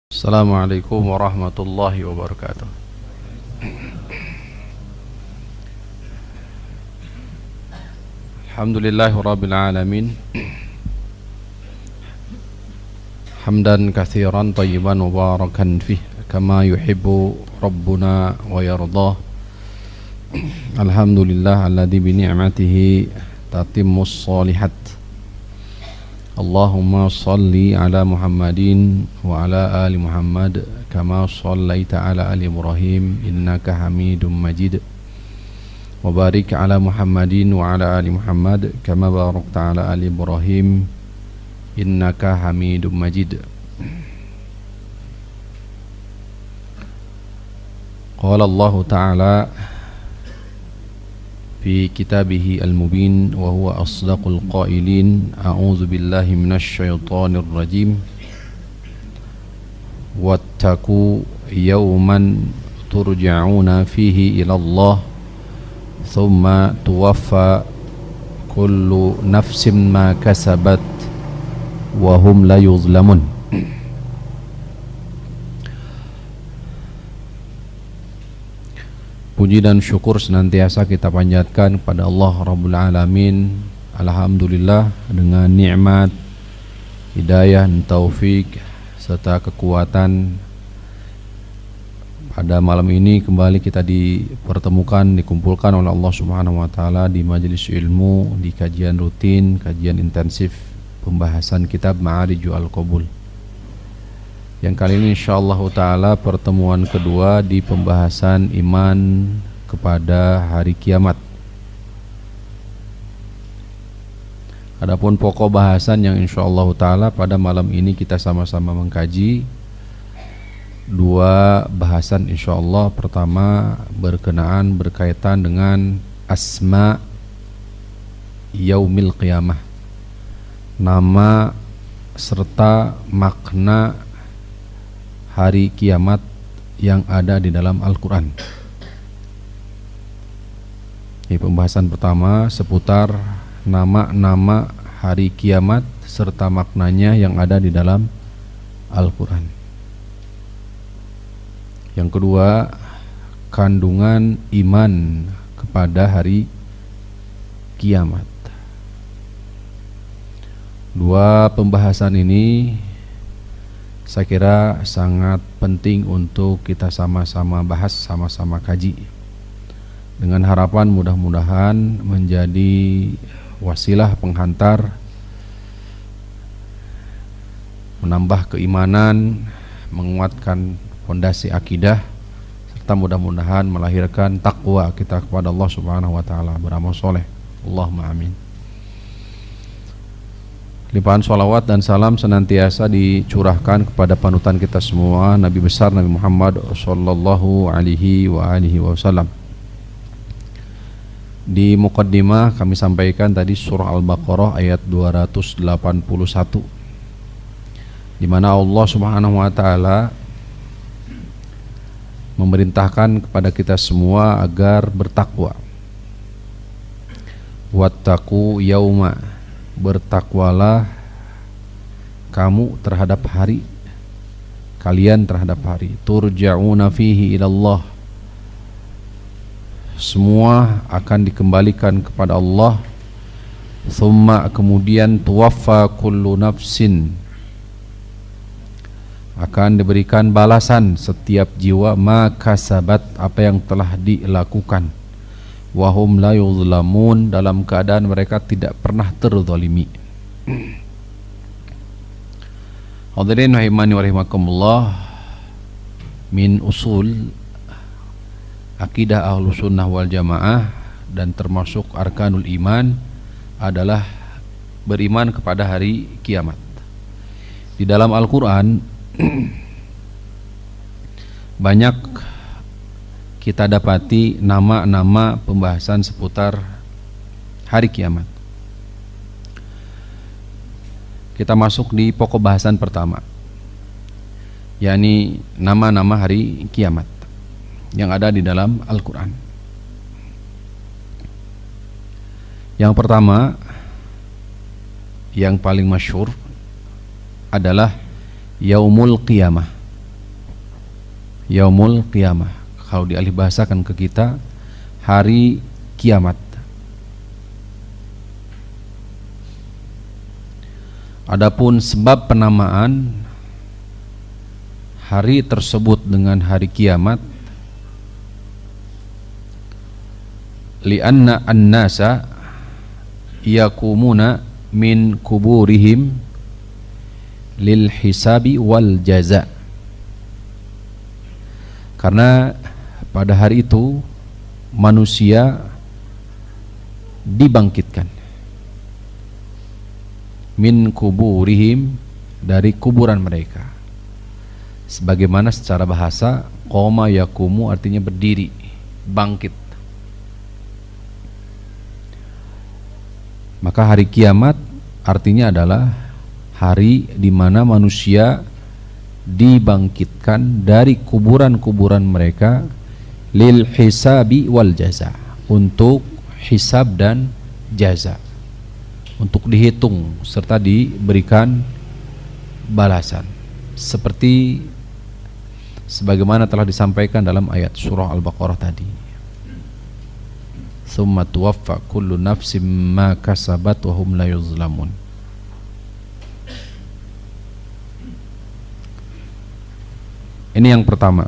Assalamualaikum warahmatullahi wabarakatuh. Alhamdulillahi rabbil alamin. Hamdan katsiran tayyiban mubarakan fih kama yuhibbu rabbuna wa yardah. Alhamdulillah alladzi bi ni'matihi tatimmus shalihat. Allahumma salli ala Muhammadin wa ala ali Muhammad kama sallaita ala ali Ibrahim innaka Hamidum Majid. Wa barik ala Muhammadin wa ala ali Muhammad kama barakta ala ali Ibrahim innaka Hamidum Majid. Qala Allah Ta'ala في كتابه المبين وهو أصدق القائلين أعوذ بالله من الشيطان الرجيم واتقوا يوما ترجعون فيه إلى الله ثم توفى كل نفس ما كسبت وهم لا يظلمون. Puji dan syukur senantiasa kita panjatkan kepada Allah Rabbul Alamin. Alhamdulillah dengan nikmat, hidayah, taufik serta kekuatan pada malam ini kembali kita dipertemukan, dikumpulkan oleh Allah Subhanahu wa taala di majelis ilmu, di kajian rutin, kajian intensif pembahasan kitab Ma'arijul Qabul. Yang kali ini insyaallah ta'ala pertemuan kedua di pembahasan iman kepada hari kiamat. Adapun pokok bahasan yang insyaallah ta'ala pada malam ini kita sama-sama mengkaji dua bahasan insyaallah. Pertama berkaitan dengan asma yaumil qiyamah, nama serta makna hari kiamat yang ada di dalam Al-Quran. Ini pembahasan pertama seputar nama-nama hari kiamat serta maknanya yang ada di dalam Al-Quran. Yang kedua, kandungan iman kepada hari kiamat. Dua pembahasan ini saya kira sangat penting untuk kita sama-sama bahas, sama-sama kaji, dengan harapan mudah-mudahan menjadi wasilah penghantar menambah keimanan, menguatkan fondasi akidah, serta mudah-mudahan melahirkan takwa kita kepada Allah Subhanahu wa taala, beramal soleh. Allahumma amin. Limpahan sholawat dan salam senantiasa dicurahkan kepada panutan kita semua, Nabi besar Nabi Muhammad sallallahu alaihi wasallam. Di muqaddimah kami sampaikan tadi surah Al-Baqarah ayat 281, di mana Allah Subhanahu wa taala memerintahkan kepada kita semua agar bertakwa. Wattaqu yauma, bertakwalah kamu terhadap hari, kalian terhadap hari, turja'una fihi ilallah, semua akan dikembalikan kepada Allah. Thumma, kemudian tuwaffa kullu nafsin, akan diberikan balasan setiap jiwa, ma kasabat, apa yang telah dilakukan. Wahum la yuzlamun, dalam keadaan mereka tidak pernah terzalimi. Hadirin rahimani wa rahimakumullah, min usul akidah Ahlus Sunnah wal Jamaah dan termasuk arkanul iman adalah beriman kepada hari kiamat. Di dalam Al-Qur'an banyak kita dapati nama-nama pembahasan seputar hari kiamat. Kita masuk di pokok bahasan pertama, yakni nama-nama hari kiamat yang ada di dalam Al-Quran. Yang pertama, yang paling masyhur adalah Yaumul Qiyamah, yaumul qiyamah. Kalau dialih bahasakan ke kita, hari kiamat. Adapun sebab penamaan hari tersebut dengan hari kiamat, li'anna an-nasa yakumuna min kuburihim lil hisabi wal jaza. Karena pada hari itu manusia dibangkitkan min kuburihim, dari kuburan mereka. Sebagaimana secara bahasa qoma yakumu artinya berdiri, bangkit. Maka hari kiamat artinya adalah hari di mana manusia dibangkitkan dari kuburan-kuburan mereka lil hisabi wal jaza, untuk hisab dan jaza, untuk dihitung serta diberikan balasan, seperti sebagaimana telah disampaikan dalam ayat surah Al-Baqarah tadi. Tsumma tuwaffa kullu nafsin ma kasabat wa hum la yuzlamun. Ini yang pertama.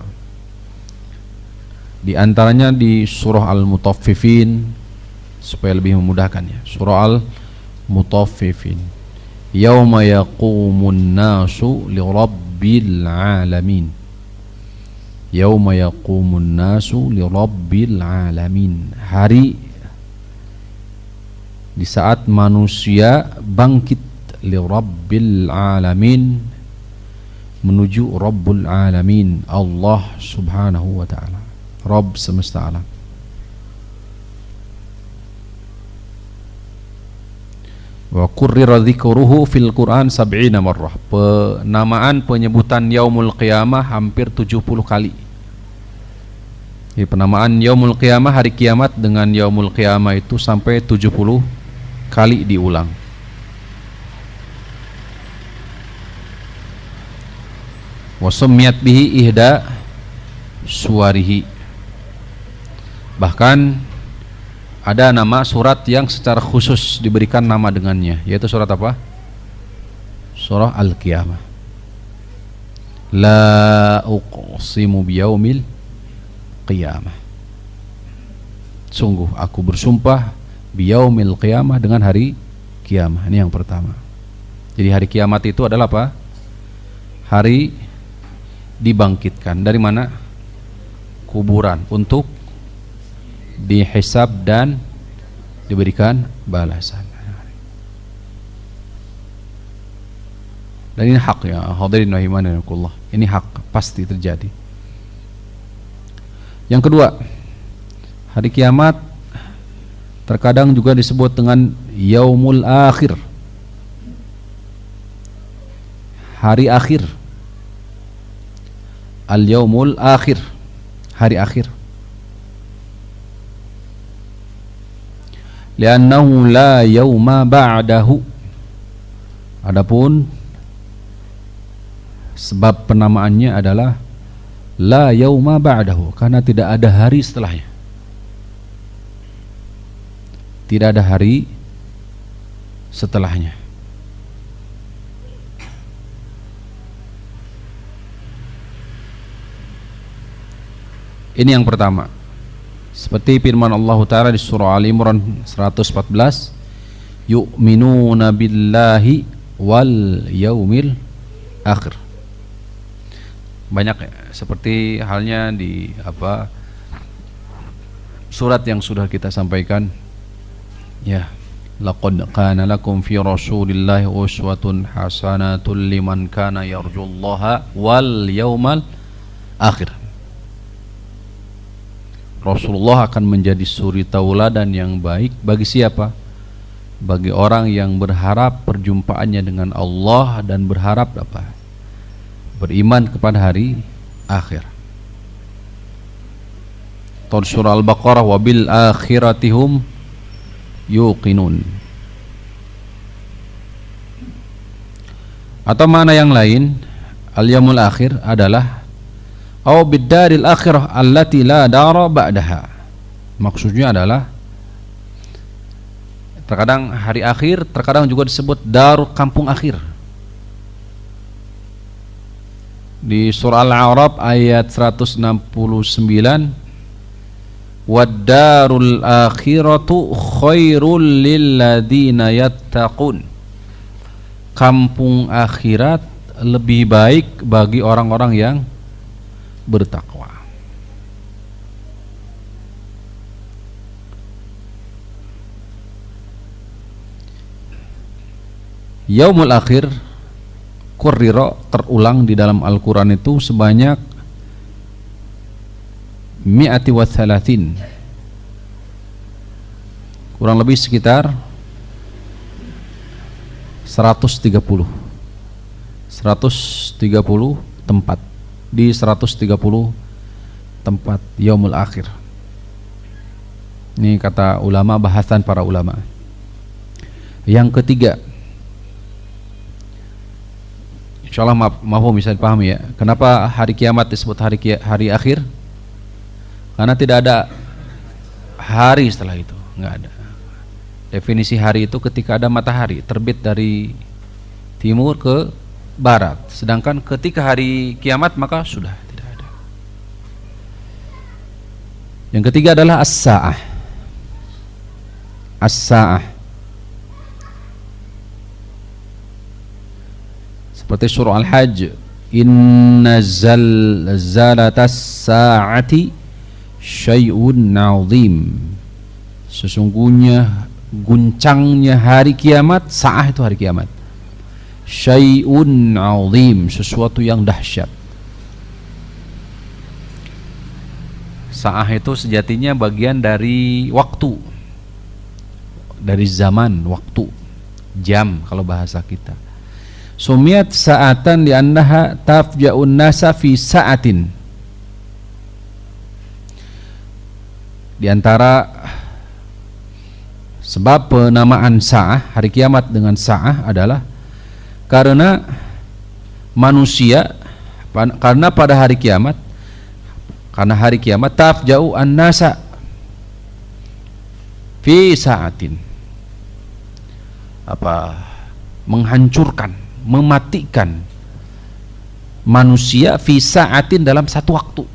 Di antaranya di surah Al-Mutaffifin, supaya lebih memudahkan ya. Surah Al-Mutaffifin. Yauma yaqumun nasu li rabbil alamin. Yauma yaqumun nasu li rabbil alamin. Hari di saat manusia bangkit li rabbil alamin, menuju Rabbul Alamin, Allah Subhanahu wa ta'ala, Rabb semesta alam. Wa qurrira dzikruhu fil Quran 70 marrah. Penamaan penyebutan yaumul qiyamah hampir 70 kali. Jadi penamaan yaumul qiyamah, hari kiamat, dengan yaumul qiyamah itu sampai 70 kali diulang. Wa summiyat bihi ihda suwarihi. Bahkan ada nama surat yang secara khusus diberikan nama dengannya, yaitu surat apa? Surah Al-Qiyamah. La uqsimu biyaumil qiyamah. Sungguh aku bersumpah biyaumil qiyamah, dengan hari kiamat. Ini yang pertama. Jadi hari kiamat itu adalah apa? Hari dibangkitkan dari mana? Kuburan, untuk dihisab dan diberikan balasan. Dan ini hak ya, hadirin rahimanillah. Ini hak, pasti terjadi. Yang kedua, hari kiamat terkadang juga disebut dengan yaumul akhir, hari akhir. Al-yaumul akhir, hari akhir. Li'annahu la yauma ba'dahu. Adapun sebab penamaannya adalah la yauma ba'dahu, karena tidak ada hari setelahnya. Tidak ada hari setelahnya. Ini yang pertama. Seperti firman Allah Ta'ala di surah Ali Imran 114, yu'minuna billahi wal yaumil akhir. Banyak ya, seperti halnya di surat yang sudah kita sampaikan ya. Laqad kana lakum fi rasulillahi uswatun hasanatun liman kana yarjullaha wal yaumal akhir. Rasulullah akan menjadi suri tauladan yang baik bagi siapa? Bagi orang yang berharap perjumpaannya dengan Allah dan berharap apa? Beriman kepada hari akhir. Surah Al-Baqarah, wabil akhiratihum yuqinun. Atau mana yang lain, al-yaumul akhir adalah Au bid-daril akhirah allati la dara ba'daha. Maksudnya adalah terkadang hari akhir, terkadang juga disebut dar kampung akhir. Di surah Al-A'raf ayat 169, wad-darul akhiratu khairul lil ladzina yattaqun. Kampung akhirat lebih baik bagi orang-orang yang bertakwa. Yaumul akhir kurrira, terulang di dalam Al-Quran itu sebanyak mi'ati wa thalathin, kurang lebih sekitar 130 tempat, di 130 tempat yaumul akhir. Ini kata ulama, bahasan para ulama. Yang ketiga, insyaallah mafhum, bisa dipahami ya, kenapa hari kiamat disebut hari akhir? Karena tidak ada hari setelah itu, nggak ada. Definisi hari itu ketika ada matahari terbit dari timur ke barat, sedangkan ketika hari kiamat maka sudah tidak ada. Yang ketiga adalah as-sa'ah. As-sa'ah seperti surah Al-Hajj, inna zalzalatas sa'ati syai'un 'azim. Sesungguhnya guncangnya hari kiamat, sa'ah itu hari kiamat, syai'un 'azim, sesuatu yang dahsyat. Sa'ah itu sejatinya bagian dari waktu, dari zaman, waktu, jam kalau bahasa kita. Sumiyat sa'atan li'annaha tafja'un nasa fi sa'atin. Di antara sebab penamaan sa'ah, hari kiamat dengan sa'ah adalah karena manusia, karena pada hari kiamat, karena hari kiamat tafja'u an-nasa fi sa'atin, menghancurkan, mematikan manusia fi sa'atin, dalam satu waktu.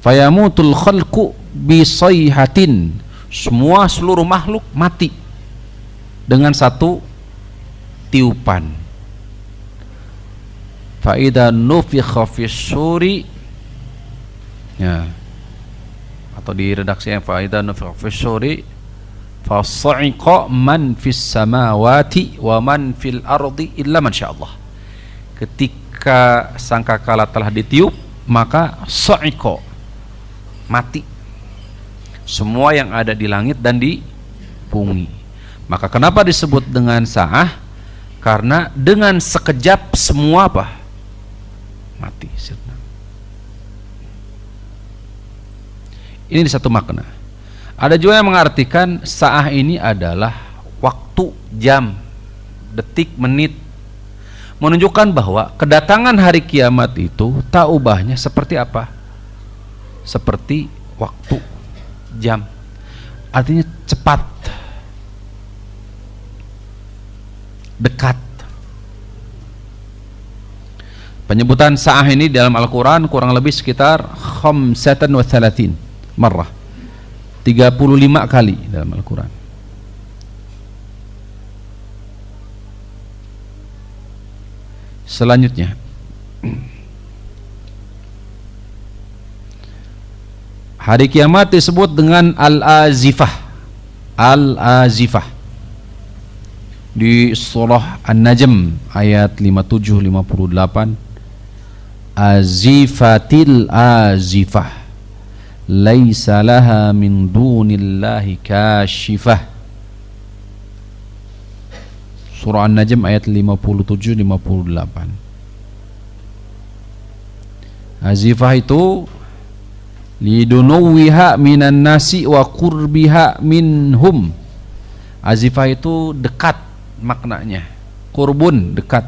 Fayamutul khalqu bi sayhatin, semua seluruh makhluk mati dengan satu tiupan. Fa idza nufikha fis suri, ya, atau di redaksi yang fa idza nufikha fis suri fa sa'iqa man fis samawati wa man fil ardi illa man sya'allah. Ketika sangkakala telah ditiup, maka sa'iqa, mati semua yang ada di langit dan di bumi. Maka kenapa disebut dengan sa'ah? Karena dengan sekejap semua mati. Ini satu makna. Ada juga yang mengartikan sa'ah ini adalah waktu, jam, detik, menit, menunjukkan bahwa kedatangan hari kiamat itu tak ubahnya seperti apa? Seperti waktu, jam, artinya cepat, dekat. Penyebutan sa'ah ini dalam Al-Quran kurang lebih sekitar 35 marrah, 35 kali dalam Al-Quran. Selanjutnya, hari kiamat disebut dengan Al-Azifah. Al-Azifah di surah An-Najm ayat 57-58, Azifatil azifah, laisa laha min dunillahi kashifah. Surah An-Najm ayat 57-58. Azifah itu lidunuwiha minan nasi wa qurbiha minhum. Azifah itu dekat maknanya, kurbun, dekat.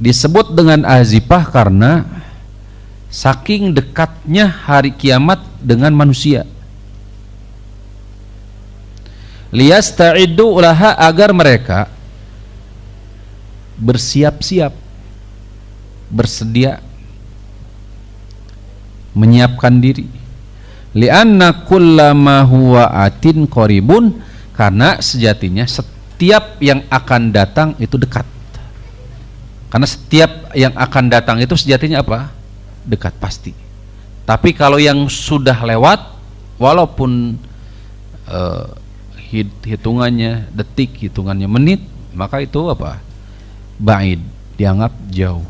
Disebut dengan azifah karena saking dekatnya hari kiamat dengan manusia. Liyasta'iddu laha, agar mereka bersiap-siap, bersedia, menyiapkan diri. Li'anna kullama huwa atin qaribun, karena sejatinya setiap yang akan datang itu dekat. Karena setiap yang akan datang itu sejatinya apa? Dekat, pasti. Tapi kalau yang sudah lewat, walaupun hitungannya detik, hitungannya menit, maka itu apa? Ba'id, dianggap jauh,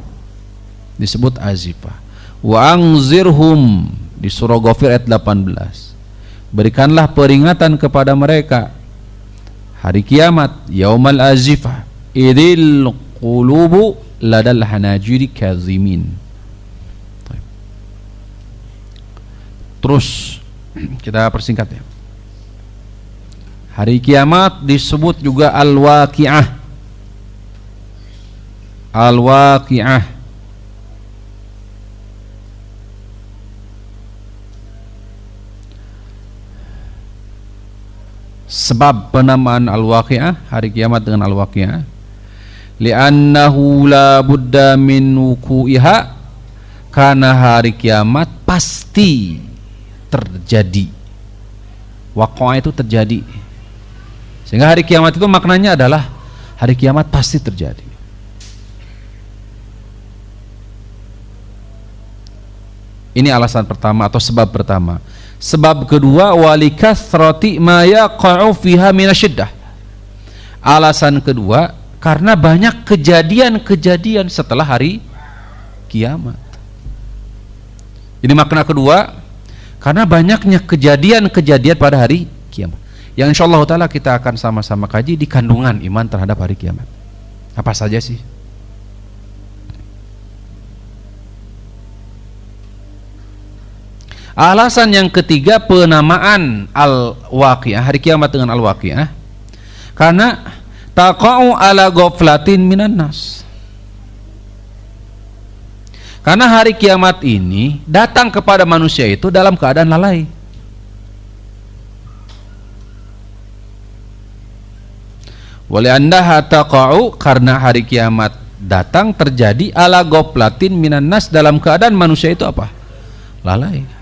disebut azifah. Wa anzirhum, di surah Ghafir ayat 18, berikanlah peringatan kepada mereka hari kiamat, yaumal azifah idil qulubu ladal hanajiri kazimin. Terus kita persingkat ya. Hari kiamat disebut juga al-waqi'ah. Al-waqi'ah. Sebab penamaan al-waqi'ah, hari kiamat dengan al-waqi'ah, li'annahu la budda min wuku'iha, karena hari kiamat pasti terjadi. Waqa'ah itu terjadi, sehingga hari kiamat itu maknanya adalah hari kiamat pasti terjadi. Ini alasan pertama atau sebab pertama. Sebab kedua, walikathrati ma yaqa'u fiha minasyiddah. Alasan kedua, karena banyak kejadian-kejadian setelah hari kiamat. Ini makna kedua, karena banyaknya kejadian-kejadian pada hari kiamat, yang insyaallah ta'ala kita akan sama-sama kaji di kandungan iman terhadap hari kiamat. Apa saja sih? Alasan yang ketiga, penamaan al-waqi'ah, hari kiamat dengan al-waqi'ah, karena taqa'u ala ghaflatin minan nas. Karena hari kiamat ini datang kepada manusia itu dalam keadaan lalai. Wali'annaha taqa'u, karena hari kiamat datang terjadi ala ghaflatin minan nas, dalam keadaan manusia itu apa? Lalai.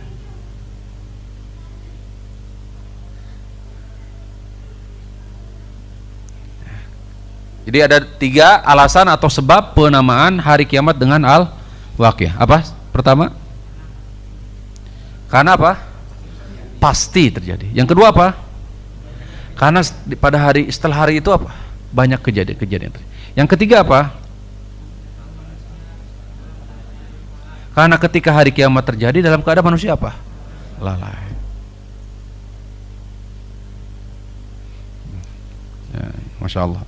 Jadi ada 3 alasan atau sebab penamaan hari kiamat dengan al-waqi'ah. Apa? Pertama, karena apa? Pasti terjadi. Yang kedua apa? Karena pada hari setelah hari itu apa? Banyak kejadian-kejadian. Yang ketiga apa? Karena ketika hari kiamat terjadi dalam keadaan manusia apa? Lalai. Ya, Masya Allah.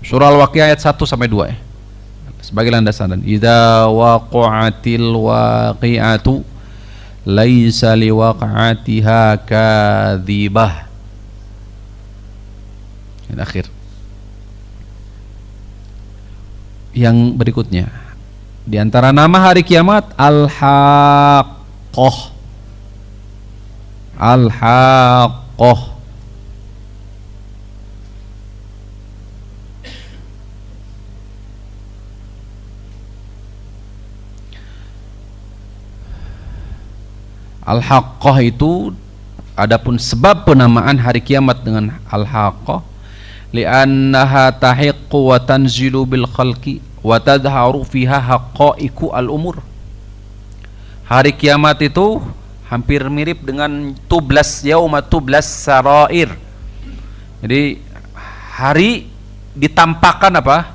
Surah Al-Waqi'ah ayat 1 sampai 2 ya. Sebagai landasan. Dan idza waqa'atil waqi'atu laisa liwaqa'atiha kadzibah. Dan akhir. Yang berikutnya, di antara nama hari kiamat Al-Haqqah. Al-Haqqah. Al-Haqqah itu, adapun sebab penamaan hari kiamat dengan Al-Haqqah, li'annaha tahiqqu wa tanzilu bil khalqi wa tadharu fiha haqqaiqu al-umur. Hari kiamat itu hampir mirip dengan tublas, yauma tublas sarair. Jadi hari ditampakkan apa?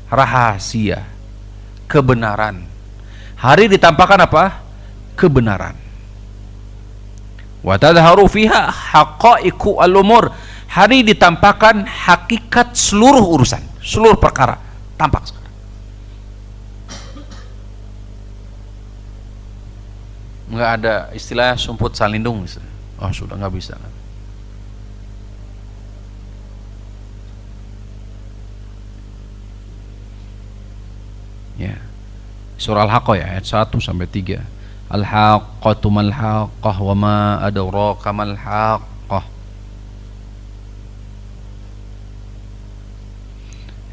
Rahasia, kebenaran. Hari ditampakkan apa? Kebenaran. Wa tadharu fiha haqqaiqu al-umur. Hari ditampakkan hakikat seluruh urusan, seluruh perkara tampak sekarang. Enggak ada istilah sumput salindung. Oh, sudah enggak bisa. Ya. Surah Al-Haqqah ya, ayat 1 sampai 3. Al-haqqatu mal haqqah wa ma adraka mal haqqah.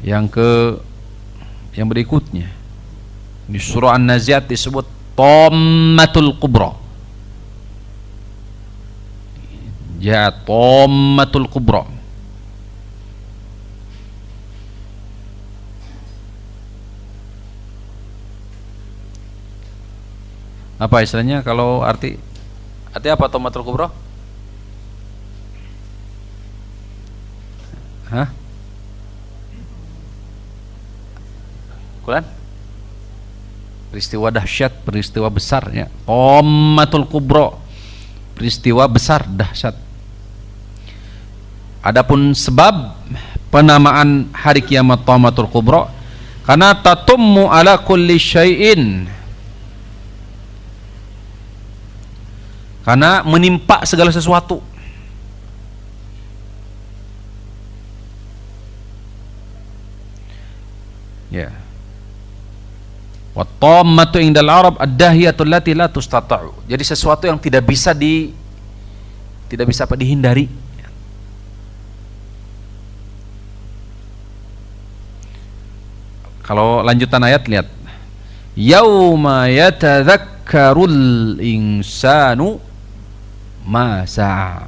Yang berikutnya di surah An-Nazi'at disebut Tammatul Kubra. Ya, Tammatul Kubra. Apa istilahnya kalau arti apa Tammatul Kubra? Hah? Quran? Peristiwa dahsyat, peristiwa besarnya. Tammatul Kubra. Peristiwa besar dahsyat. Adapun sebab penamaan hari kiamat Tammatul Kubra, karena tatummu ala kulli syai'in, karena menimpa segala sesuatu. Ya. Wa tammatu indal Arab ad-dahiyatu allati la tustata'u. Jadi sesuatu yang tidak bisa dihindari. Kalau lanjutan ayat lihat. Yauma yatadzakkarul insanu masa.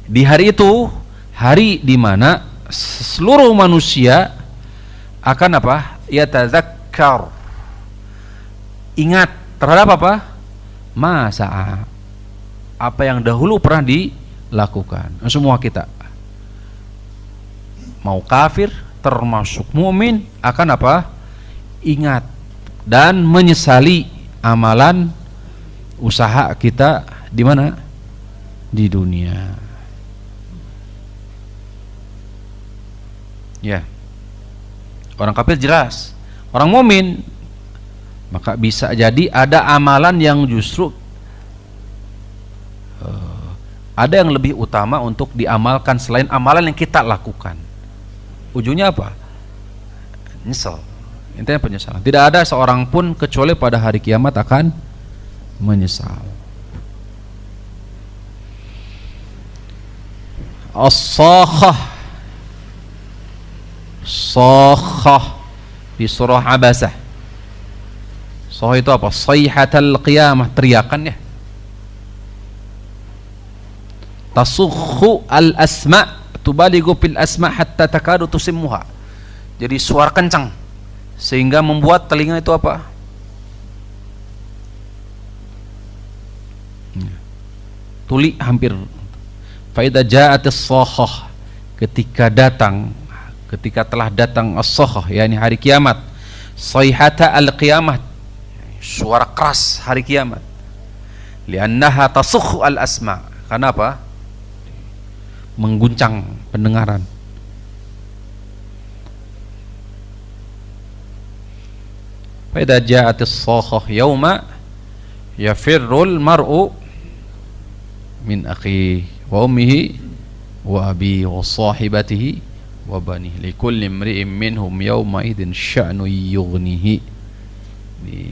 Di hari itu, hari di mana seluruh manusia akan apa? Yatadzakkar. Ingat terhadap apa? Masa. Apa yang dahulu pernah dilakukan. Semua kita. Mau kafir, termasuk mukmin akan apa? Ingat dan menyesali amalan usaha kita di mana? Di dunia. Ya. Orang kafir jelas. Orang mukmin maka bisa jadi ada amalan yang justru ada yang lebih utama untuk diamalkan selain amalan yang kita lakukan. Ujungnya apa? Nyesel. Intinya penyesalan. Tidak ada seorang pun kecuali pada hari kiamat akan menyesal. As-sakhah. Sakhah di surah Abasah. Sakhah itu apa? Sayhatal qiyamah, teriakan ya. Tasukhu al-asma' tubaligu fil asma' hatta takadu tusimmuha. Jadi suara kencang sehingga membuat telinga itu apa? Tuli hampir. Fa idza ja'atis sakhah, ketika telah datang as-sakhah, yakni hari kiamat. Sayhata al-qiyamah, suara keras hari kiamat. Li'annaha tasukhu al-asma'. Karena apa? Mengguncang pendengaran. Fa idza ja'atis sakhah yauma yafirrul mar'u min akhihi wa ummihi wa abihi wa sahibatihi wa banihi likulli imri'in minhum yawma idzin sya'nu yughnihi.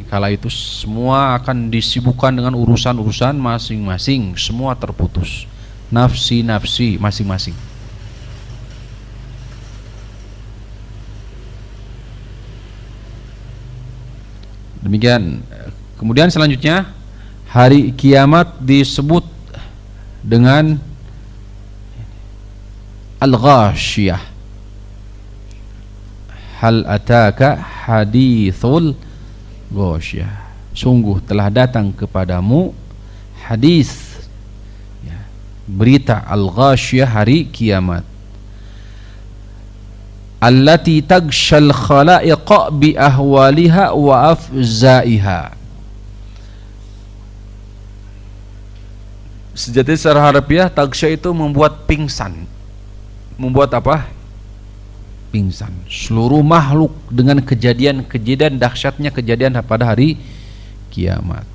Kala itu semua akan disibukkan dengan urusan-urusan masing-masing, semua terputus, nafsi-nafsi masing-masing. Demikian. Kemudian selanjutnya hari kiamat disebut dengan al-ghashiyah. Hal ataka hadithul ghashiyah. Sungguh telah datang kepadamu hadis ya, berita al-ghashiyah hari kiamat. Allati tagshal khalaiqa bi ahwaliha wa afzaiha. Sejatinya secara harfiah tagsya itu membuat pingsan. Membuat apa? Pingsan. Seluruh makhluk dengan kejadian dahsyatnya kejadian pada hari kiamat.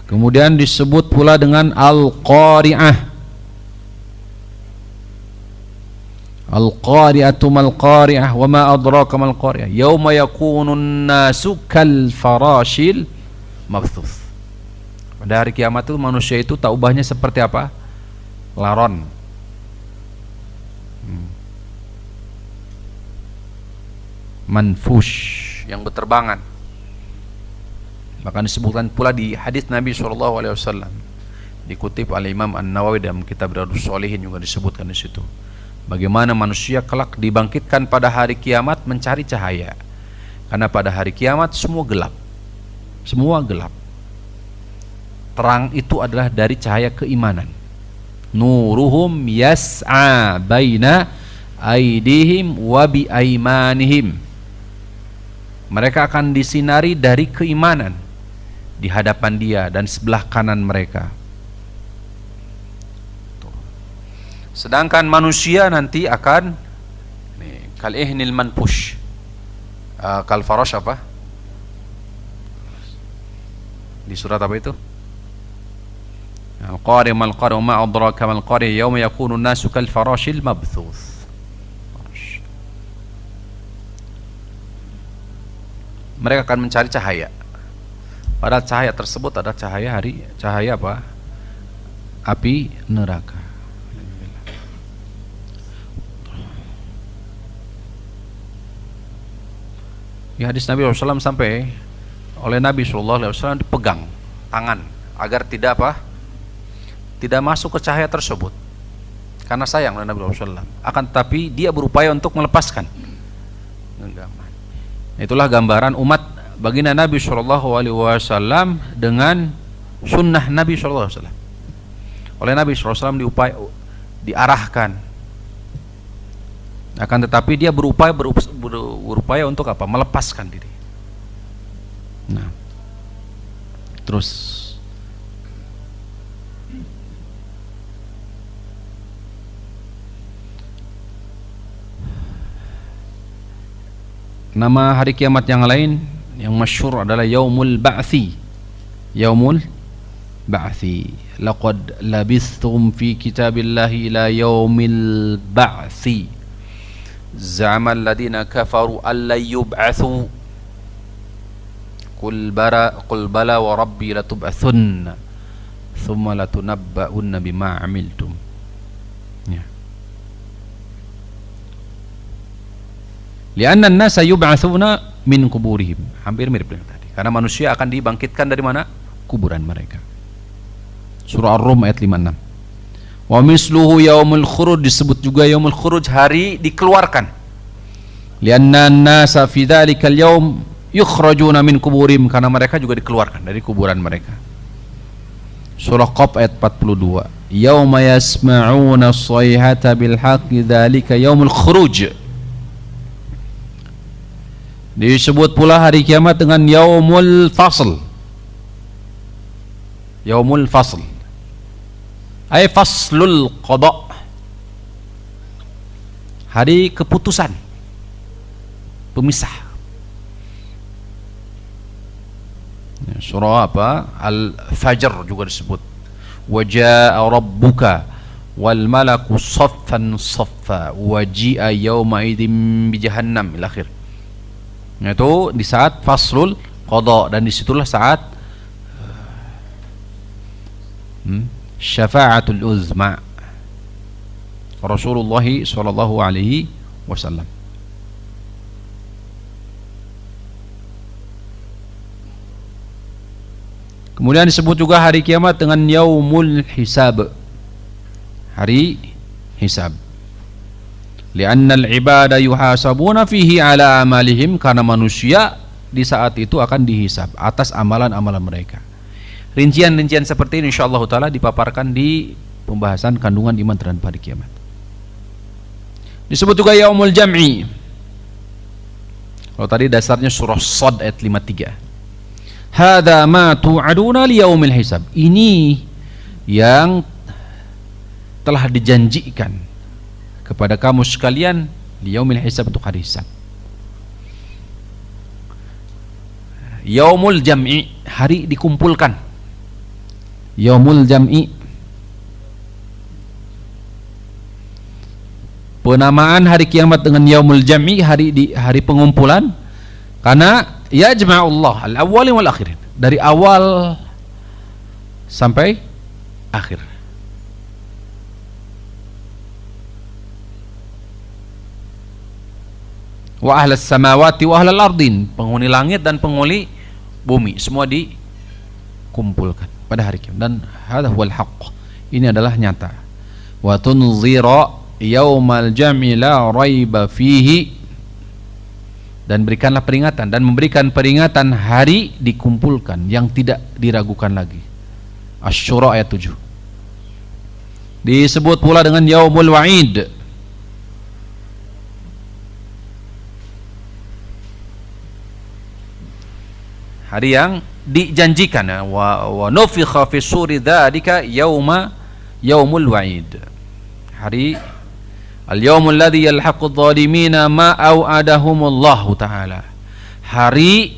Kemudian disebut pula dengan al-qari'ah. Al-qari'atu mal qari'ah wa ma adraka mal qari'ah. Yauma yakunun nasu kal farashil mabthuth. Pada hari kiamat itu manusia itu tak ubahnya seperti apa? Laron. Manfush, yang berterbangan. Bahkan disebutkan pula di hadis Nabi SAW, dikutip oleh Imam An-Nawawi dalam kitab Riyadhus Shalihin, juga disebutkan di situ bagaimana manusia kelak dibangkitkan pada hari kiamat mencari cahaya. Karena pada hari kiamat semua gelap. Semua gelap. Terang itu adalah dari cahaya keimanan. Nuruhum yas'a baina aidihim wa bi aimanihim. Mereka akan disinari dari keimanan di hadapan dia dan sebelah kanan mereka. Sedangkan manusia nanti akan kal ihnil manfush, kal farash apa? Di surat apa itu? Al-qari mal qari wa ma adraka mal qari yauma yakunu an-nasu kal farashil mabthuth. Mereka akan mencari cahaya. Padahal cahaya tersebut adalah cahaya apa? Api neraka. Di hadis Nabi SAW sampai oleh Nabi SAW dipegang tangan agar tidak apa? Tidak masuk ke cahaya tersebut. Karena sayang oleh Nabi SAW. Akan tetapi dia berupaya untuk melepaskan. Itulah gambaran umat baginda Nabi SAW dengan sunnah Nabi SAW. Oleh Nabi SAW diarahkan. Akan tetapi dia berupaya untuk apa? Melepaskan diri. Nah, terus nama hari kiamat yang lain yang masyhur adalah Yaumul Ba'thi. Yaumul Ba'thi. Laqad labithtum fi kitabillahi ila yaumil ba'thi. Za'ama alladhina kafaru alla yub'athu. Qul bala wa rabbi latub'athunna thumma latunabba'unna bima 'amiltum. Ya. Lianna an-nasa yub'atsuna min kuburihim. Hampir mirip dengan tadi. Karena manusia akan dibangkitkan dari mana? Kuburan mereka. Surah Ar-Rum ayat 56. Wa misluhu yaumul khuruj, disebut juga yaumul khuruj, hari dikeluarkan. Lianna an-nasa fi dzalikal yaum yukhrajuna min kuburihim, karena mereka juga dikeluarkan dari kuburan mereka. Surah Qaf ayat 42. Yauma yasma'una as-sayhata bil haqqi dzalika yaumul khuruj. Disebut pula hari kiamat dengan Yaumul Fasl. Yaumul Fasl ay faslul qada, hari keputusan, pemisah. Surah apa? Al-Fajr juga disebut. Wa jaa rabbuka wal malaku saffan saffa wa ji'a yauma idzin bi jahannam ila akhir. Itu di saat faslul qada, dan disitulah saat syafa'atul uzma Rasulullah sallallahu alaihi wasallam. Kemudian disebut juga hari kiamat dengan yaumul hisab, hari hisab. Lianna al-ibada yuhasabuna fihi ala amalihim, karena manusia di saat itu akan dihisab atas amalan-amalan mereka. Rincian-rincian seperti ini insyaallah taala dipaparkan di pembahasan kandungan iman terhadap hari kiamat. Disebut juga yaumul jam'i. Kalau tadi dasarnya surah Shad ayat 53. Hadza ma tu'aduna li yaumil hisab. Ini yang telah dijanjikan kepada kamu sekalian di yaumil hisab, untuk hari hisab. Yaumul jam'i, hari dikumpulkan. Yaumul jam'i Penamaan hari kiamat dengan yaumul jam'i, hari pengumpulan, karena yajma'ullah al-awwalin wal akhirin, dari awal sampai akhir. Wa ahlas samawati wa ahlal ardin, penghuni langit dan penghuni bumi semua dikumpulkan pada hari kiamat. Dan hadza huwal haqq, ini adalah nyata. Wa tunzira yaumal jam'i la raiba fihi, dan berikanlah peringatan dan memberikan peringatan hari dikumpulkan yang tidak diragukan lagi. Asy-Syura ayat 7. Disebut pula dengan yaumul wa'id, hari yang dijanjikan. Wa nufikha fi suri dzalika yaumul wa'id, hari al-yaumul ladzi yalhaqu adh-dhalimina ma au'adahumullahu ta'ala, hari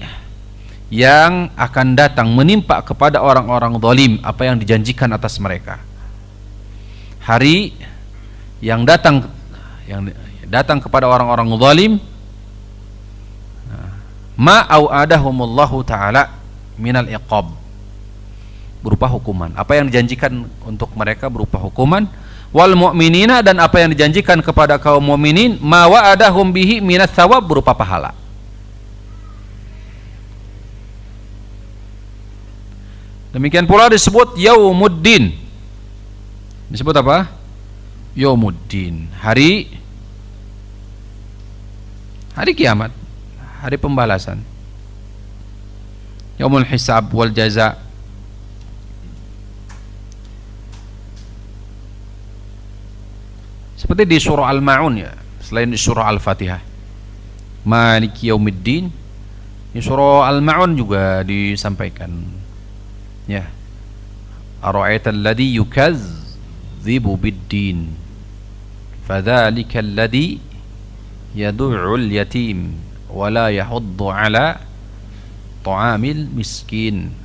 yang akan datang menimpa kepada orang-orang zalim apa yang dijanjikan atas mereka. Hari yang datang kepada orang-orang zalim, ma au'adahumullahu ta'ala minal iqab, berupa hukuman. Apa yang dijanjikan untuk mereka berupa hukuman. Wal mu'minina, dan apa yang dijanjikan kepada kaum mukminin, ma wa'adahum bihi minas thawab, berupa pahala. Demikian pula disebut yaumuddin. Disebut apa? Yaumuddin, hari kiamat, hari pembalasan. Yaumul hisab wal jaza. Seperti di surah Al-Ma'un, ya, selain di surah Al-Fatihah. Maliki yaumiddin, di surah Al-Ma'un juga disampaikan. Ya. Ara'aital ladzi yukadzibu bid-din, fadzalika alladzi yad'ul yatim wa la yahuddu 'ala ta'amil miskin.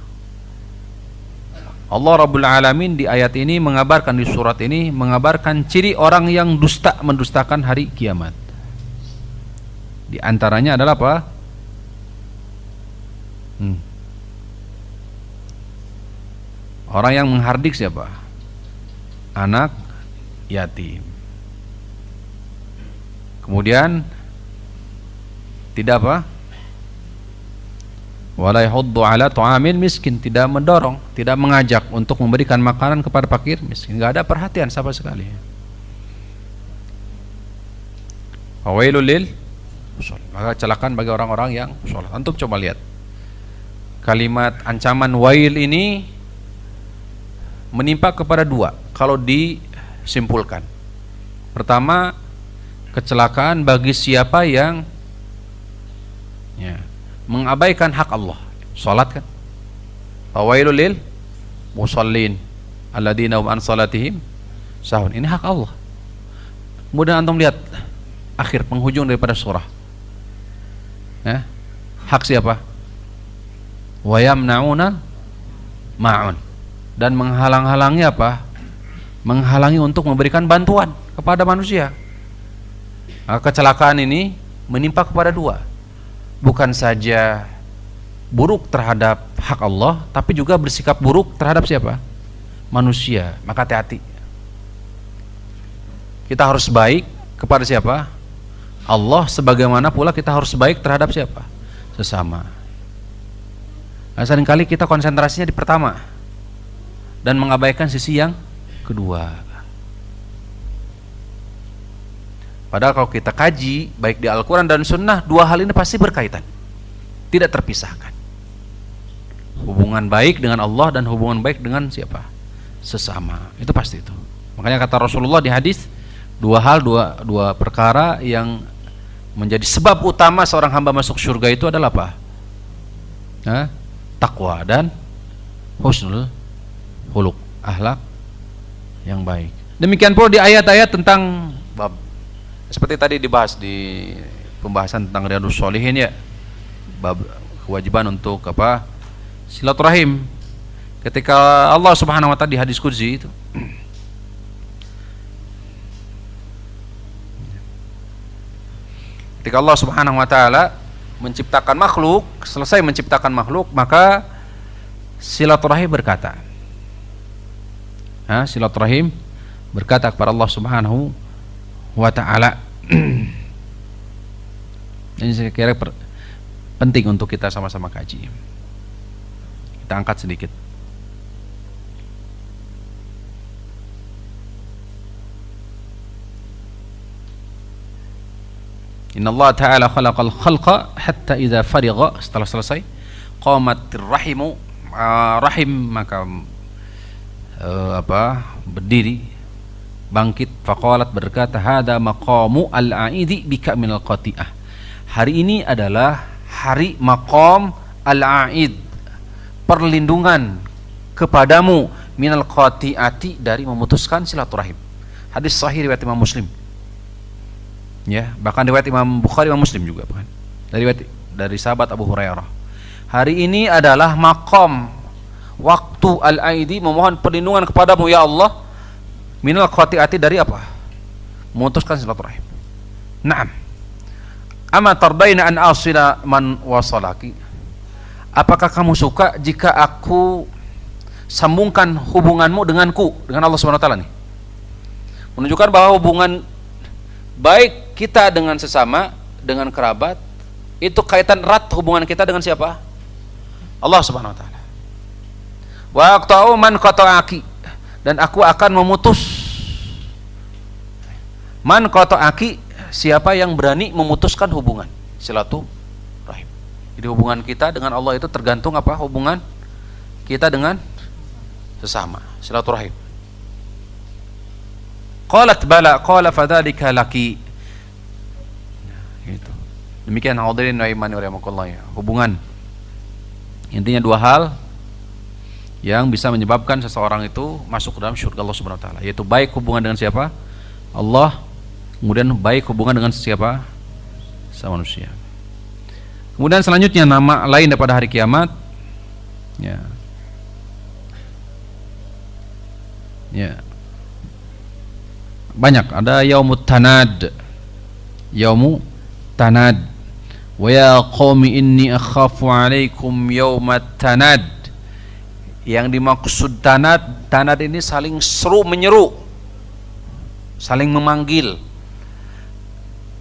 Allah Rabbul Alamin di ayat ini mengabarkan, di surat ini mengabarkan ciri orang yang mendustakan hari kiamat. Di antaranya adalah apa? Orang yang menghardik siapa? Anak yatim. Kemudian tidak apa? Wala yahuddu ala ta'amil miskin, tidak mendorong, tidak mengajak untuk memberikan makanan kepada fakir miskin. Enggak ada perhatian sama sekali. Fawailul lil musallin, maka celakaan bagi orang-orang yang sholat. Antum coba lihat kalimat ancaman wail ini menimpa kepada dua kalau disimpulkan. Pertama, kecelakaan bagi siapa yang mengabaikan hak Allah, salat kan. Fawailul lil musallin alladzina hum an salatihim sahun, ini hak Allah. Kemudian antum lihat akhir penghujung daripada surah, hak siapa? Wa yamna'una ma'un, dan menghalang-halangi apa? Menghalangi untuk memberikan bantuan kepada manusia. Maka kecelakaan ini menimpa kepada dua, bukan saja buruk terhadap hak Allah, tapi juga bersikap buruk terhadap siapa? Manusia. Maka hati-hati. Kita harus baik kepada siapa? Allah, sebagaimana pula kita harus baik terhadap siapa? Sesama. Nah, seringkali kita konsentrasinya di pertama dan mengabaikan sisi yang kedua. Padahal kalau kita kaji baik di Al-Quran dan Sunnah, dua hal ini pasti berkaitan, tidak terpisahkan. Hubungan baik dengan Allah dan hubungan baik dengan siapa? Sesama. Itu pasti itu. Makanya kata Rasulullah di hadis, dua perkara yang menjadi sebab utama seorang hamba masuk surga itu adalah apa? Takwa dan husnul khuluq, akhlak yang baik. Demikian pula di ayat-ayat tentang bab, seperti tadi dibahas di pembahasan tentang Riyadhus Shalihin, ya, bab kewajiban untuk apa? Silaturahim. Ketika Allah Subhanahu wa taala di hadis qudsi itu Ketika Allah Subhanahu wa taala menciptakan makhluk, selesai menciptakan makhluk, maka silaturahim berkata. Silaturahim berkata kepada Allah Subhanahu wa taala. Ini saya kira penting untuk kita sama-sama kaji. Kita angkat sedikit. Inna Allah Ta'ala khalaqal khalqa hatta idza farigha, setelah selesai qamatir rahimu, rahim maka berdiri, bangkit, faqalat, berkata, hada maqamu al-aidi bika minal qati'ah. Hari ini adalah hari maqam al-aid, perlindungan kepadamu minal qati'ati, dari memutuskan silaturahim. Hadis sahih riwayat Imam Muslim. Ya, bahkan riwayat Imam Bukhari, Imam Muslim juga bahkan. Dari sahabat Abu Hurairah. Hari ini adalah maqam, waktu al-aidi, memohon perlindungan kepadamu ya Allah minal qati'ati, dari apa? Memutuskan silaturahim. Naam. Ama tardaina an asila man wasalaki. Apakah kamu suka jika aku sambungkan hubunganmu denganku, dengan Allah Subhanahu wa taala nih? Menunjukkan bahwa hubungan baik kita dengan sesama, dengan kerabat, itu kaitan erat hubungan kita dengan siapa? Allah Subhanahu wa taala. Wa aqta'u man qata'aki, dan aku akan memutus. Man qata'aki, siapa yang berani memutuskan hubungan silaturahim. Jadi hubungan kita dengan Allah itu tergantung apa? Hubungan kita dengan sesama, silaturahim. Qalat bala, qala fadzalika laki. Gitu. Demikian hadirin wa imani wa rahmatullah, ya. Hubungan, intinya dua hal yang bisa menyebabkan seseorang itu masuk ke dalam surga Allah Subhanahu wa taala, yaitu baik hubungan dengan siapa? Allah, kemudian baik hubungan dengan siapa? Sama manusia. Kemudian selanjutnya nama lain daripada hari kiamat, ya. Ya. Banyak, ada yaumut tanad, yaumu tanad. Wa ya qaumi inni akhafu alaikum yaumat tanad. Yang dimaksud tanad ini saling seru menyeru, saling memanggil.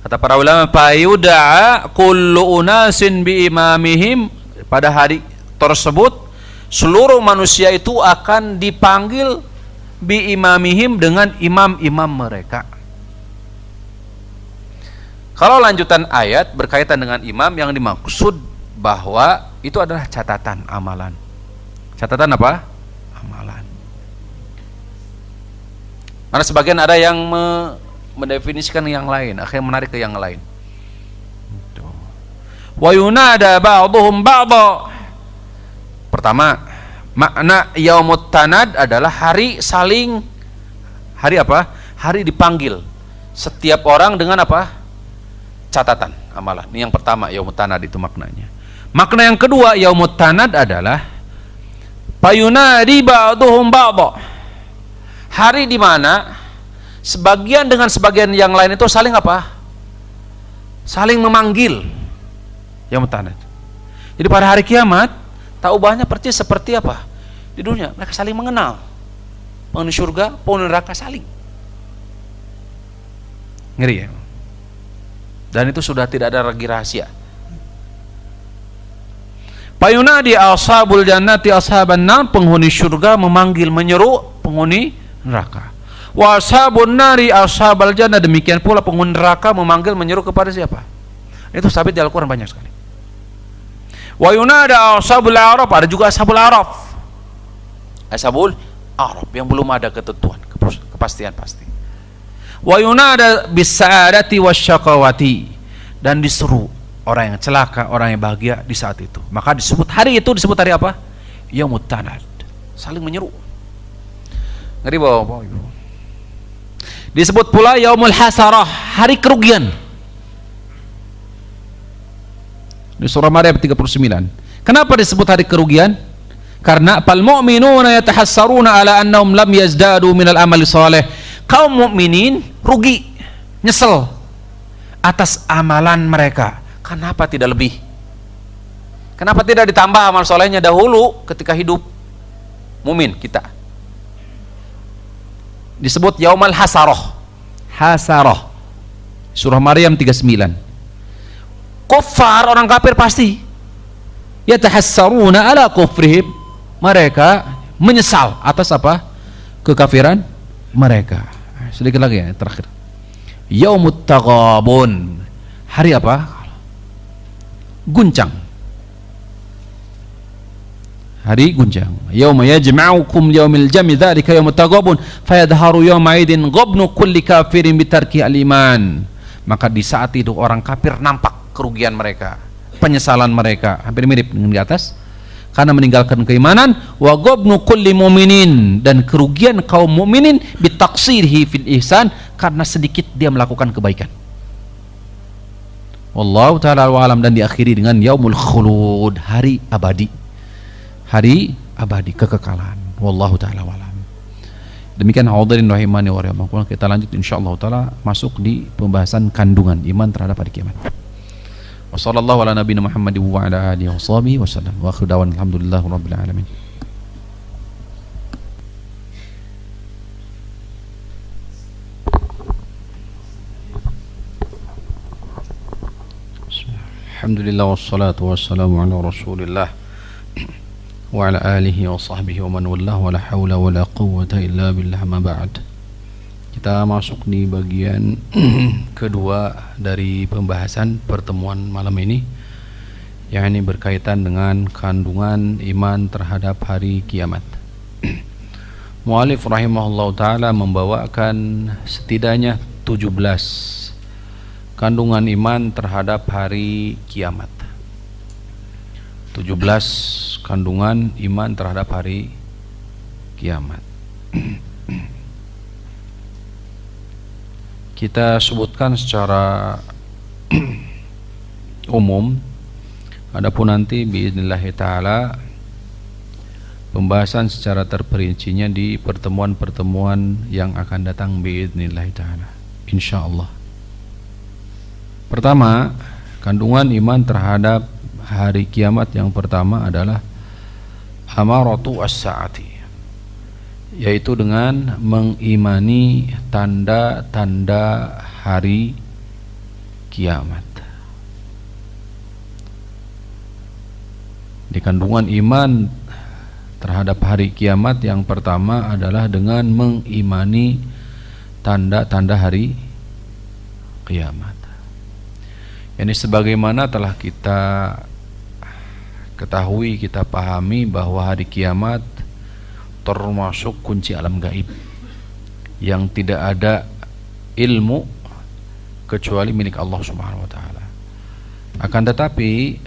Kata para ulama, fayud'a kullu unasin bi imamihim, pada hari tersebut seluruh manusia itu akan dipanggil bi imamihim, dengan imam-imam mereka. Kalau lanjutan ayat berkaitan dengan imam, yang dimaksud bahwa itu adalah catatan amalan. Catatan apa? Amalan. Karena sebagian ada yang mendefinisikan yang lain, akhirnya menarik ke yang lain. Wa yunada ba'dhum ba'dha. Pertama, makna yaumut tanad adalah hari saling, hari apa? Hari dipanggil setiap orang dengan apa? Catatan amalan. Ini yang pertama, yaumut tanad itu maknanya. Makna yang kedua, yaumut tanad adalah fayunadi ba'dhum ba'dha. Hari di mana sebagian dengan sebagian yang lain itu saling apa? Saling memanggil. Yaumut tanad. Jadi pada hari kiamat, taubahnya persis seperti apa? Di dunia mereka saling mengenal. Penghuni surga, penghuni neraka saling. Ngeri ya? Dan itu sudah tidak ada lagi rahasia. Payunadi ashabul jannati ashaban nar, penghuni surga memanggil, menyeru penghuni neraka. Wa ashabun nari ashabal jannah, demikian pula penghuni neraka memanggil, menyeru kepada siapa? Itu sabit di Al-Qur'an banyak sekali. Wa yunada ashabul a'raf, ada juga ashabul a'raf. Ashabul a'raf yang belum ada ketentuan, kepastian pasti. Wa yunada bis sa'adati wasyaqawati, dan diseru orang yang celaka, orang yang bahagia di saat itu. Maka disebut hari itu, disebut hari apa? Yaumut tanad, saling menyeru. Ngeri Bapak Ibu. Disebut pula yaumul hasarah, hari kerugian. Di surah Maryam 39. Kenapa disebut hari kerugian? Karena fal mu'minuna yatahassaruna ala annahum lam yazdadu minal amali salih. Kaum mukminin rugi, nyesel atas amalan mereka. Kenapa tidak lebih? Kenapa tidak ditambah amal solehnya dahulu ketika hidup mumin kita? Disebut yaumal hasaroh. Hasaroh. Surah Maryam 39. Kuffar, orang kafir pasti yatahassaruna ala kufrihim, mereka menyesal atas apa? Kekafiran mereka. Sedikit lagi ya, terakhir. Yaumut taghabun, hari apa? Guncang. Hari guncang. Yauma yajma'ukum yaumil jam'i dzalika yaumut taghabun fayadharu yawma idin ghabnu kulli kafirin bitarki al-iman. Maka di saat itu orang kafir nampak kerugian mereka, penyesalan mereka, hampir mirip dengan di atas, karena meninggalkan keimanan. Wa ghabnu kulli mu'minin, dan kerugian kaum mukminin bitaqsirihi fil ihsan, karena sedikit dia melakukan kebaikan. Wallahu ta'ala wa alam. Dan diakhiri dengan yaumul khulud, hari abadi. Hari abadi, kekekalan. Wallahu ta'ala wa alam. Demikian hadirin rahimani wa rahimakumullah. Kita lanjut insyaallah taala masuk di pembahasan kandungan iman terhadap hari kiamat. Wassallallahu ala nabiyina Muhammadin wa ala alihi washabihi wasallam. Wa akhiru da'wana alhamdulillahi rabbil alamin. Alhamdulillah wassalatu wassalamu ala Rasulillah wa ala alihi wa sahbihi wa man wallah wa la hawla wa la quwwata illa billah, ma ba'd. Kita masuk di bagian kedua dari pembahasan pertemuan malam ini, yakni berkaitan dengan kandungan iman terhadap hari kiamat. Mu'alif rahimahullah ta'ala membawakan setidaknya 17 kandungan iman terhadap hari kiamat. 17 kandungan iman terhadap hari kiamat. Kita sebutkan secara umum, adapun nanti biiznillah ta'ala pembahasan secara terperincinya di pertemuan-pertemuan yang akan datang biiznillah ta'ala, insyaallah. Pertama, kandungan iman terhadap hari kiamat yang pertama adalah amaratu as-saati, yaitu dengan mengimani tanda-tanda hari kiamat. Di kandungan iman terhadap hari kiamat yang pertama adalah dengan mengimani tanda-tanda hari kiamat. Ini sebagaimana telah kita ketahui, kita pahami bahwa hari kiamat termasuk kunci alam gaib yang tidak ada ilmu kecuali milik Allah Subhanahu wa taala. Akan tetapi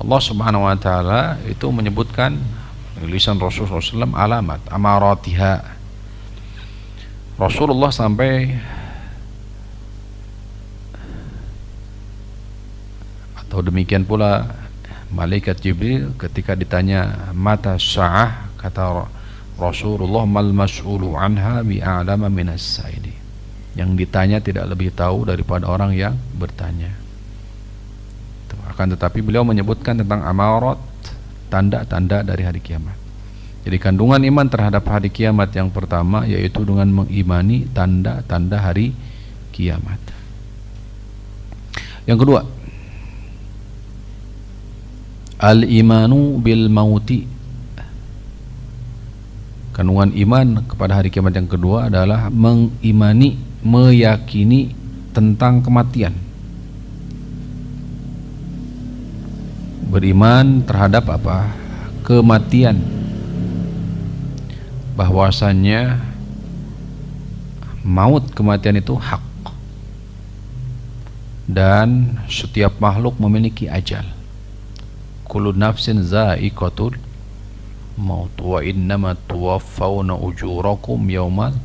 Allah Subhanahu wa taala itu menyebutkan lisan Rasulullah SAW alamat amaratiha. Rasulullah sampai atau demikian pula malaikat Jibril ketika ditanya mata sa'ah, kata Rasulullah mal mas'ulu anha bi'alama minas sa'ili, yang ditanya tidak lebih tahu daripada orang yang bertanya. Akan tetapi beliau menyebutkan tentang amarat, tanda-tanda dari hari kiamat. Jadi kandungan iman terhadap hari kiamat yang pertama yaitu dengan mengimani tanda-tanda hari kiamat. Yang kedua, al-imanu bil mauti. Kandungan iman kepada hari kiamat yang kedua adalah mengimani, meyakini tentang kematian. Beriman terhadap apa? Kematian. Bahwasannya maut, kematian itu hak. Dan setiap makhluk memiliki ajal. Kullu nafsin za'iqatul maut wa innama tuwaffawna ujurakum yaumal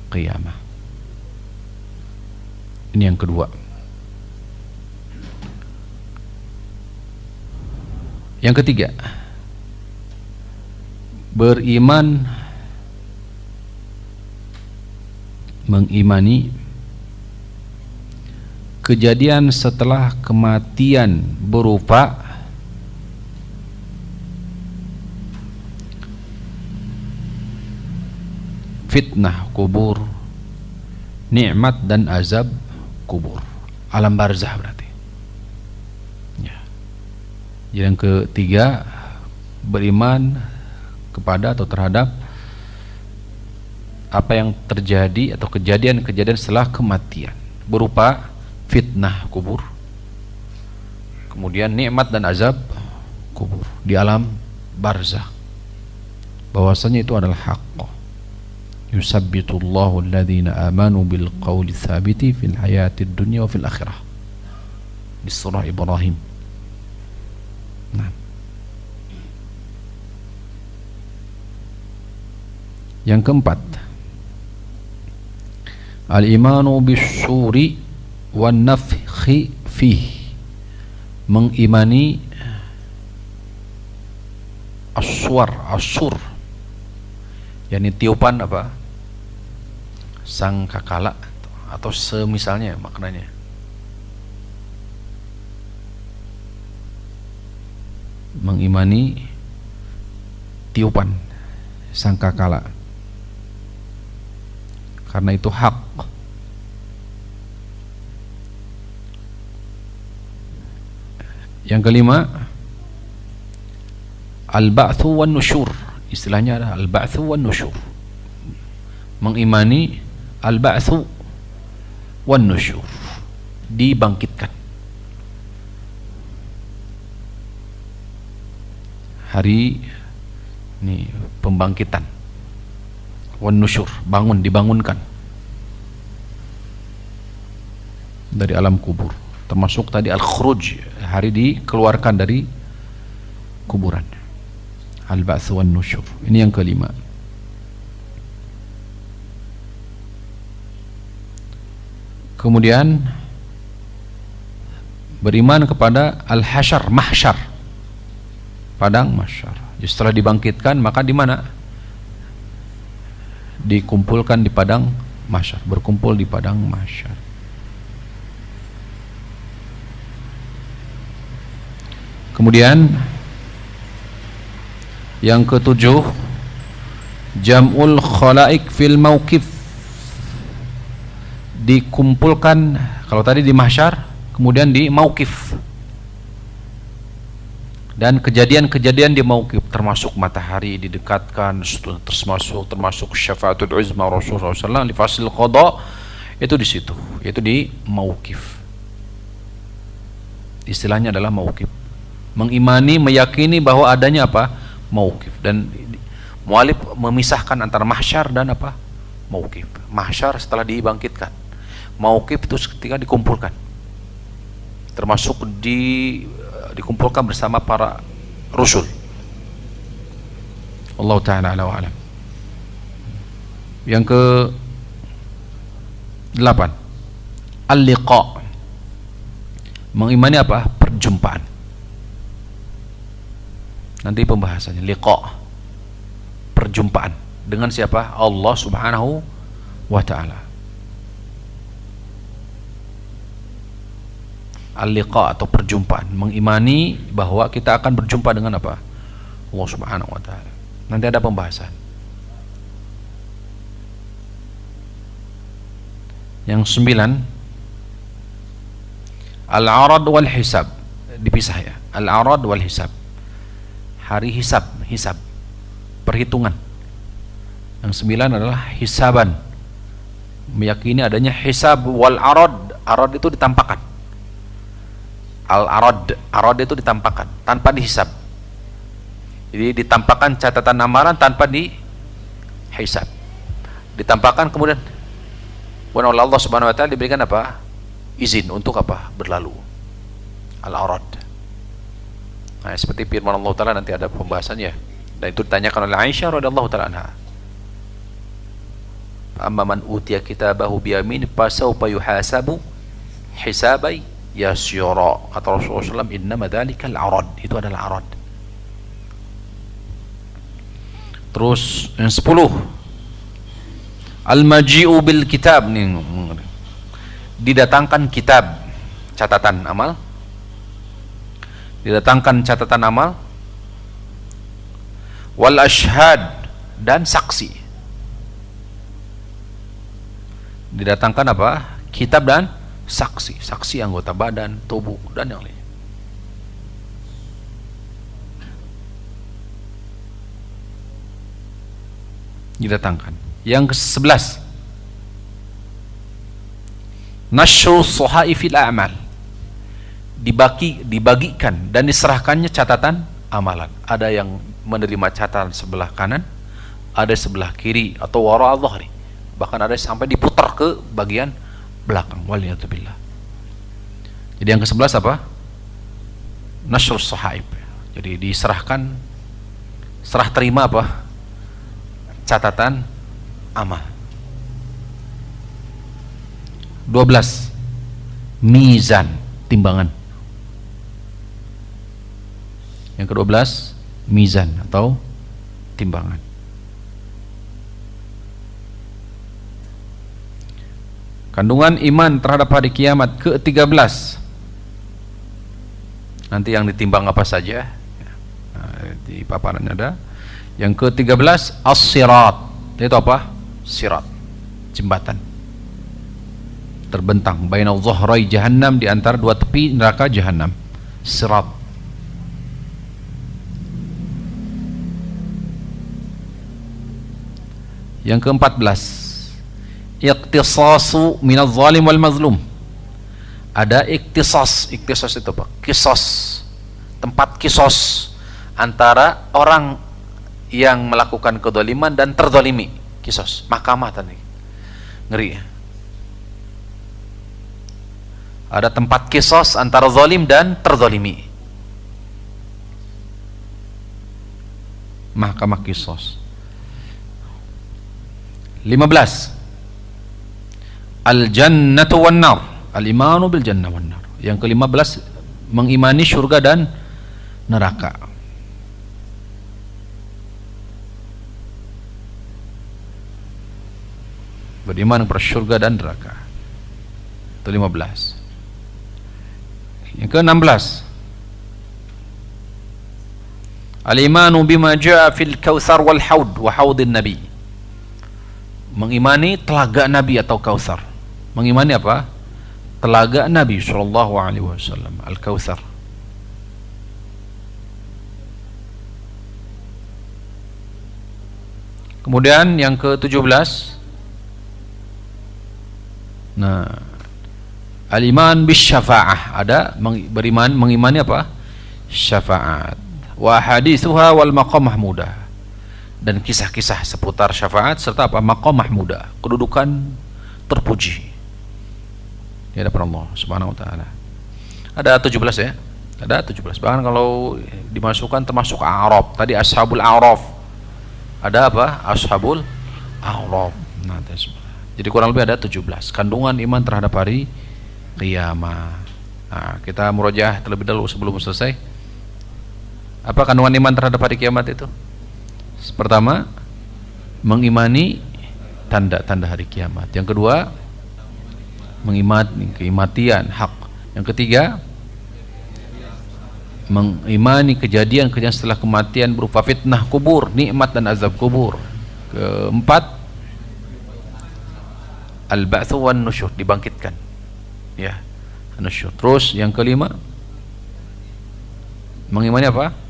qiyamah. Ini yang kedua. Yang ketiga, beriman, mengimani kejadian setelah kematian berupa fitnah kubur, nikmat dan azab kubur, alam barzah berarti. Ya. Jadi yang ketiga, beriman kepada atau terhadap apa yang terjadi atau kejadian-kejadian setelah kematian berupa fitnah kubur, kemudian nikmat dan azab kubur di alam barzah, bahwasanya itu adalah hak. Yusabbitullahu alladhina amanu bil qawli tsabiti fil hayatid dunya wa fil akhirah, di surah Ibrahim. Nah, yang keempat, al-imanu bis-suri wan nafkhi fih, mengimani as-sur, yakni tiupan apa? Sangkakala atau semisalnya maknanya. Mengimani tiupan sangkakala, karena itu hak. Yang kelima, al-ba'tsu wan nusyur, istilahnya adalah al-ba'tsu wan nusyur, mengimani al-ba'tsu wan nusyur, dibangkitkan. Hari ini pembangkitan, wan nusyur, bangun, dibangunkan dari alam kubur, termasuk tadi al-khuruj, hari dikeluarkan dari kuburan. Al-ba'tsu wan nusyur, ini yang kelima. Kemudian beriman kepada al-hasyar, mahsyar, padang mahsyar. Setelah dibangkitkan, maka di mana? Dikumpulkan di padang mahsyar, berkumpul di padang mahsyar. Kemudian yang ketujuh, jam'ul khalaik fil mauqif, dikumpulkan, kalau tadi di mahsyar, kemudian di mauqif. Dan kejadian-kejadian di mauqif termasuk matahari didekatkan, termasuk syafaatul uzma Rasulullah SAW di fasil qada, itu di situ, itu di mauqif. Istilahnya adalah mauqif. Mengimani, meyakini bahwa adanya apa? Mauqif. Dan mualif memisahkan antara mahsyar dan apa? Mauqif. Mahsyar setelah dibangkitkan. Mauqif itu ketika dikumpulkan, termasuk dikumpulkan bersama para rasul. Allah Ta'ala ala wa alam. Yang ke 8, al-liqa, mengimani apa? Perjumpaan. Nanti pembahasannya, liqa, perjumpaan dengan siapa? Allah Subhanahu wa Ta'ala. Al-liqa atau perjumpaan, mengimani bahwa kita akan berjumpa dengan apa? Allah Subhanahu wa Ta'ala. Nanti ada pembahasan. Yang 9, al-arad wal hisab, dipisah ya. Al-arad wal hisab, hari hisab, perhitungan. Yang 9 adalah hisaban, meyakini adanya hisab. Wal arad itu ditampakkan. Al-arad itu ditampakkan tanpa dihisab. Jadi ditampakkan catatan amalan tanpa dihisab. Ditampakkan, kemudian oleh Allah Subhanahu wa Ta'ala diberikan apa? Izin untuk apa? Berlalu. Al-arad. Nah, seperti firman Allah Ta'ala, nanti ada pembahasannya. Dan itu ditanyakan oleh Aisyah radhiyallahu ta'ala anha. Amma man utiya kitabahu biyamin fasawfa yuhasabu hisabai yasyura. Kata Rasulullah SAW, innama dhalikal arad, itu adalah arad. Terus yang 10, al-maji'u bil kitab, didatangkan kitab. catatan amal, didatangkan catatan amal, wal ashhad, dan saksi. Didatangkan apa? Kitab dan saksi. Saksi anggota badan, tubuh, dan yang lain. Didatangkan. Yang ke-11, nashru sahaifil a'mal, dibagikan dan diserahkannya catatan amalan. Ada yang menerima catatan sebelah kanan, ada sebelah kiri atau wara dhahri, bahkan ada sampai diputar ke bagian belakang. Waliyatubillah. Jadi yang ke-11 apa? Nashru sahaif. Jadi diserahkan, serah terima apa? Catatan amal. 12, mizan, timbangan. Yang ke-12, mizan atau timbangan. Kandungan iman terhadap hari kiamat ke-13. Nanti yang ditimbang apa saja, nah, di paparan ada. Yang ke-13, as-sirat. Itu apa? Sirat, jembatan terbentang baina dhahrai jahannam, di antara dua tepi neraka jahannam. Sirat. Yang ke-14, iqtisasu minadh zalim wal mazlum. Ada iktisas. Iktisas itu apa? Kisos, tempat kisos antara orang yang melakukan kedzaliman dan terzalimi. Kisos, mahkamah tadi. Ngeri ya. Ada tempat kisos antara zalim dan terzalimi. Mahkamah kisos. 15, al-jannatu wan nar, al-imanu bil jannah wan nar. Yang ke-15, mengimani surga dan neraka. Beriman kepada surga dan neraka. Itu 15. Yang ke-16, al-imanu bima jaa fil kautsar wal haud wa haudin nabi. Mengimani telaga Nabi atau Kautsar. Mengimani apa? Telaga Nabi sallallahu alaihi wasallam, al-Kautsar. Kemudian yang ke-17, nah, al-iman bis syafa'ah. Ada beriman, mengimani apa? Syafaat. Wa hadithuha wal maqam mahmudah. Dan kisah-kisah seputar syafaat serta apa? Maqam mahmudah, kedudukan terpuji di hadapan Allah Subhanahu wa taala. Ada 17 ya. Ada 17. Bahkan kalau dimasukkan termasuk A'raf. Tadi ashabul A'raf. Ada apa? Ashabul A'raf. Nah, jadi kurang lebih ada 17 kandungan iman terhadap hari kiamat. Nah, kita murojaah terlebih dahulu sebelum selesai. Apa kandungan iman terhadap hari kiamat itu? Pertama, mengimani tanda-tanda hari kiamat. Yang kedua, mengimani kematian hak. Yang ketiga, mengimani kejadian-kejadian setelah kematian berupa fitnah kubur, nikmat dan azab kubur. Keempat, al-ba'tsu wan nusyur, dibangkitkan. Ya, nusyur. Terus yang kelima, mengimani apa?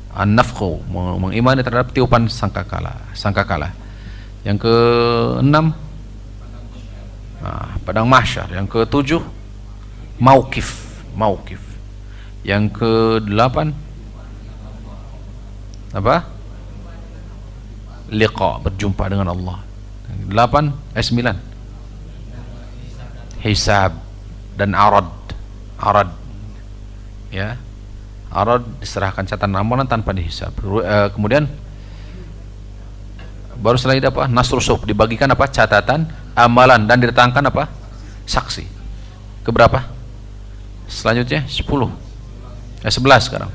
An-nafkhu, mengimani terhadap tiupan sangkakala. Yang keenam, padang mahsyar. Yang ketujuh, mauqif. Yang kedelapan apa? Liqa, berjumpa dengan Allah. 9, hisab dan arad. Ya, arad, diserahkan catatan amalan tanpa dihisab. Kemudian baru setelah itu apa? Nasrul sub, dibagikan apa? Catatan amalan dan didatangkan apa? Saksi. Keberapa? Selanjutnya 10. 11 sekarang.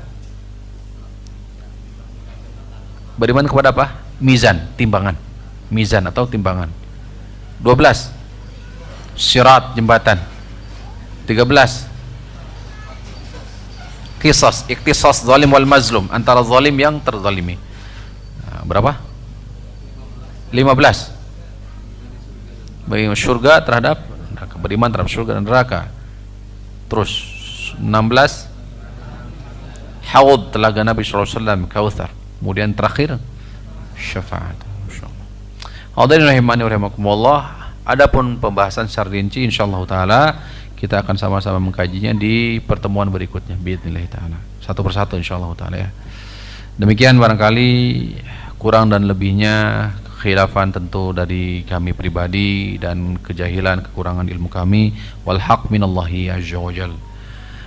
Beriman kepada apa? Mizan, timbangan. Mizan atau timbangan. 12, sirat, jembatan. 13. Qisas, ikhtisas zalim wal mazlum, antara zalim yang terzalimi. Berapa? 15. Bagi surga terhadap neraka, beriman terhadap surga dan neraka. Terus 16, haud, telaga Nabi SAW, Kautsar. Kemudian terakhir syafaat. Hadirin rahimani wa rahimakumullah. Adapun pembahasan secara rinci insyaallah taala kita akan sama-sama mengkajinya di pertemuan berikutnya biidznillah taala. Satu persatu insyaallah taala ya. Demikian barangkali kurang dan lebihnya khilafan tentu dari kami pribadi dan kejahilan kekurangan ilmu kami, wal haq minallahi azza wajal.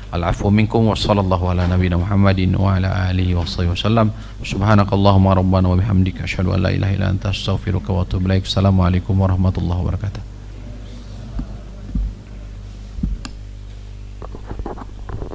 Al-afwu minkum wa sallallahu ala nabiyina Muhammadin wa ala alihi wa sahbihi wasallam. Subhanakallahumma rabbana wa bihamdika asyhadu an la ilaha illa anta astaghfiruka wa atubu ilaik. Assalamualaikum warahmatullahi wabarakatuh.